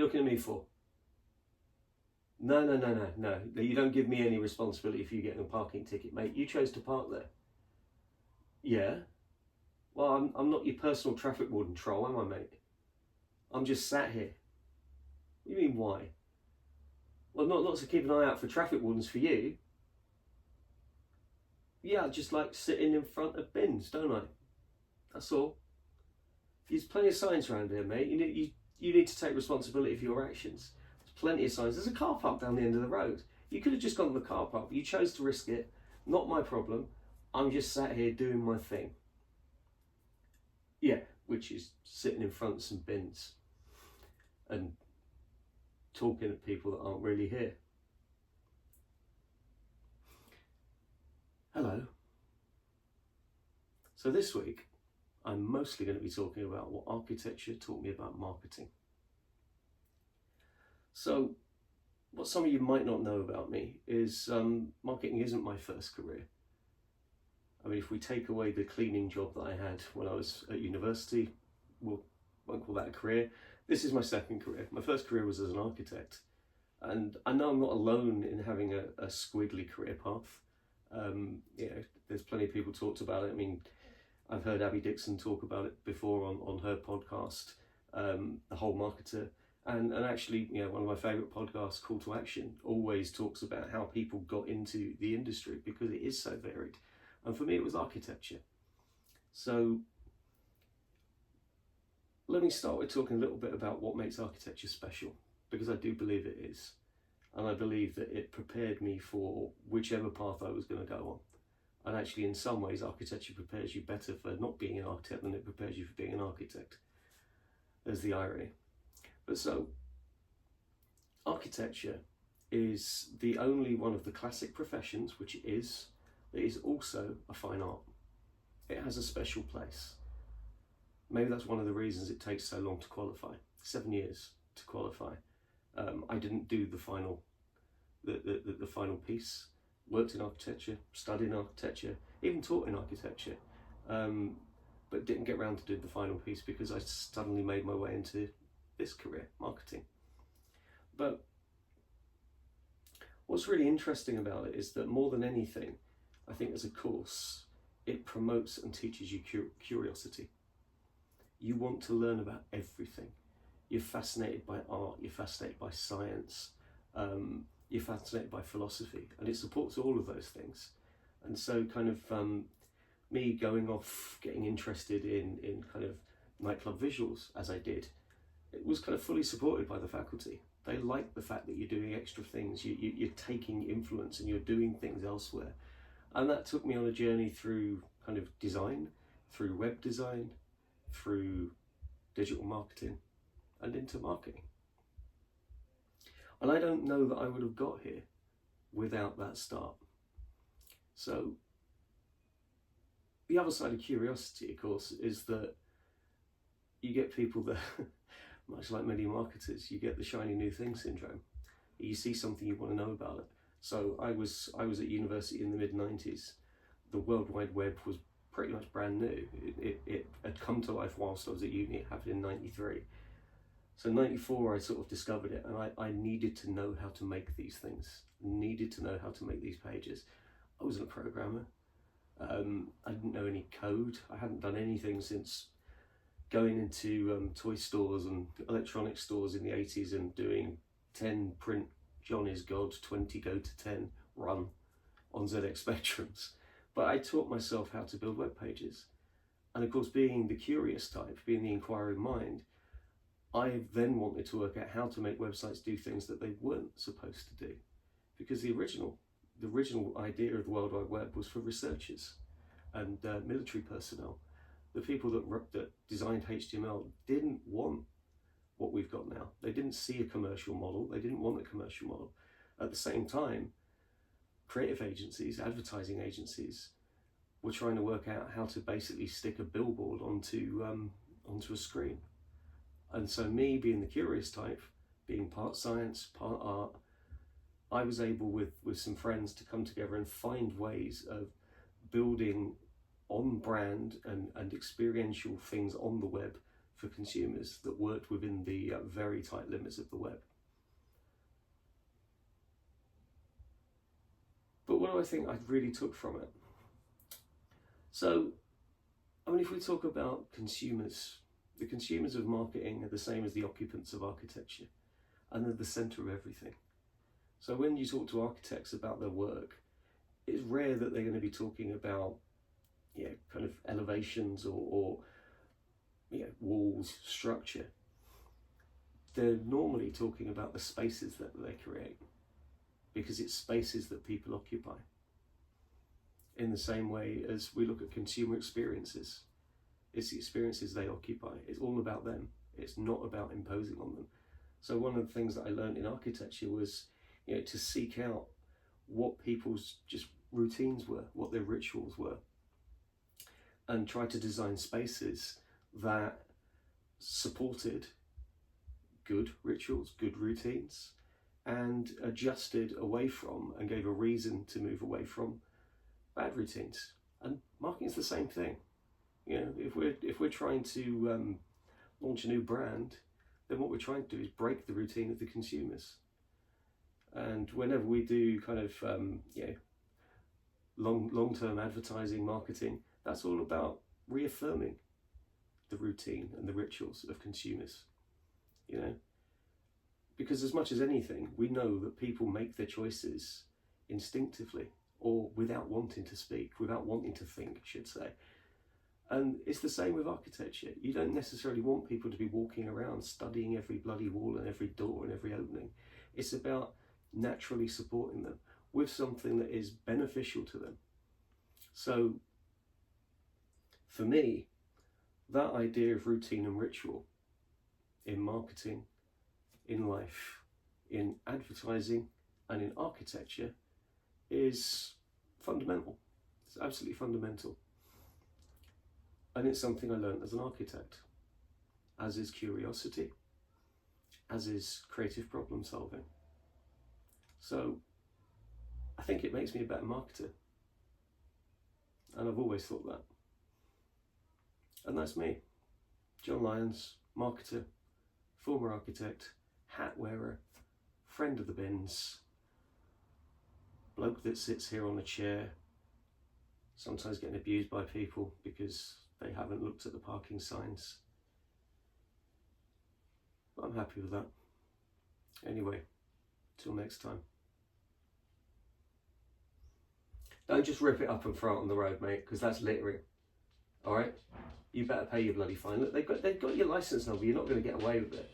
looking at me for? No. You don't give me any responsibility for you getting a parking ticket, mate. You chose to park there. Yeah. Well, I'm not your personal traffic warden troll, am I, mate? I'm just sat here. What do you mean, why? Well, not to keep an eye out for traffic wardens for you. Yeah, I just like sitting in front of bins, don't I? That's all. There's plenty of signs around here, mate. You need to take responsibility for your actions. There's plenty of signs. There's a car park down the end of the road. You could have just gone to the car park, but you chose to risk it. Not my problem. I'm just sat here doing my thing. Yeah, which is sitting in front of some bins and talking to people that aren't really here. Hello. So this week, I'm mostly going to be talking about what architecture taught me about marketing. So, what some of you might not know about me is marketing isn't my first career. I mean, if we take away the cleaning job that I had when I was at university, we won't call that a career. This is my second career. My first career was as an architect. And I know I'm not alone in having a squiggly career path. There's plenty of people talked about it. I mean, I've heard Abby Dixon talk about it before on her podcast, The Whole Marketer. And actually, one of my favourite podcasts, Call to Action, always talks about how people got into the industry because it is so varied. And for me, it was architecture. So let me start with talking a little bit about what makes architecture special, because I do believe it is. And I believe that it prepared me for whichever path I was going to go on. And actually, in some ways, architecture prepares you better for not being an architect than it prepares you for being an architect. There's the irony. But so, architecture is the only one of the classic professions, which it is, that is also a fine art. It has a special place. Maybe that's one of the reasons it takes so long to qualify. 7 years to qualify. I didn't do the final piece. Worked in architecture, studied in architecture, even taught in architecture, but didn't get around to do the final piece because I suddenly made my way into this career, marketing. But what's really interesting about it is that more than anything, I think as a course, it promotes and teaches you curiosity. You want to learn about everything. You're fascinated by art, you're fascinated by science, you're fascinated by philosophy, and it supports all of those things. And so kind of me going off, getting interested in kind of nightclub visuals, as I did, it was kind of fully supported by the faculty. They like the fact that you're doing extra things, you're taking influence and you're doing things elsewhere. And that took me on a journey through kind of design, through web design, through digital marketing, and into marketing. And I don't know that I would have got here without that start. So the other side of curiosity, of course, is that you get people that, much like many marketers, you get the shiny new thing syndrome. You see something, you want to know about it. So I was at university in the mid-90s. The World Wide Web was pretty much brand new. It had come to life whilst I was at uni. It happened in 93. So 94, I sort of discovered it, and I needed to know how to make these things. Needed to know how to make these pages. I wasn't a programmer. I didn't know any code. I hadn't done anything since going into toy stores and electronic stores in the 80s and doing 10 print John is God, 20 go to 10 run on ZX Spectrums. But I taught myself how to build web pages. And of course, being the curious type, being the inquiring mind, I then wanted to work out how to make websites do things that they weren't supposed to do. Because the original idea of the World Wide Web was for researchers and military personnel. The people that designed HTML didn't want what we've got now. They didn't see a commercial model. They didn't want a commercial model. At the same time, creative agencies, advertising agencies, were trying to work out how to basically stick a billboard onto a screen. And so me, being the curious type, being part science, part art, I was able with some friends to come together and find ways of building on brand and experiential things on the web for consumers that worked within the very tight limits of the web. But what do I think I really took from it? So, I mean, if we talk about consumers, the consumers of marketing are the same as the occupants of architecture, and they're the centre of everything. So when you talk to architects about their work, it's rare that they're going to be talking about, kind of elevations or walls, structure. They're normally talking about the spaces that they create, because it's spaces that people occupy. In the same way as we look at consumer experiences, it's the experiences they occupy. It's all about them. It's not about imposing on them. So one of the things that I learned in architecture was, to seek out what people's just routines were, what their rituals were, and try to design spaces that supported good rituals, good routines, and adjusted away from and gave a reason to move away from bad routines. And marketing is the same thing. If we're trying to launch a new brand, then what we're trying to do is break the routine of the consumers. And whenever we do kind of long-term advertising, marketing, that's all about reaffirming the routine and the rituals of consumers. Because as much as anything, we know that people make their choices instinctively, or without wanting to speak, without wanting to think, I should say. And it's the same with architecture. You don't necessarily want people to be walking around studying every bloody wall and every door and every opening. It's about naturally supporting them with something that is beneficial to them. So for me, that idea of routine and ritual in marketing, in life, in advertising, and in architecture is fundamental. It's absolutely fundamental. And it's something I learned as an architect, as is curiosity, as is creative problem solving. So I think it makes me a better marketer. And I've always thought that. And that's me, John Lyons, marketer, former architect, hat wearer, friend of the bins, bloke that sits here on a chair, sometimes getting abused by people because they haven't looked at the parking signs. But I'm happy with that. Anyway, till next time. Don't just rip it up and throw it on the road, mate, because that's littering. All right? You better pay your bloody fine. Look, they've got your license number. You're not going to get away with it.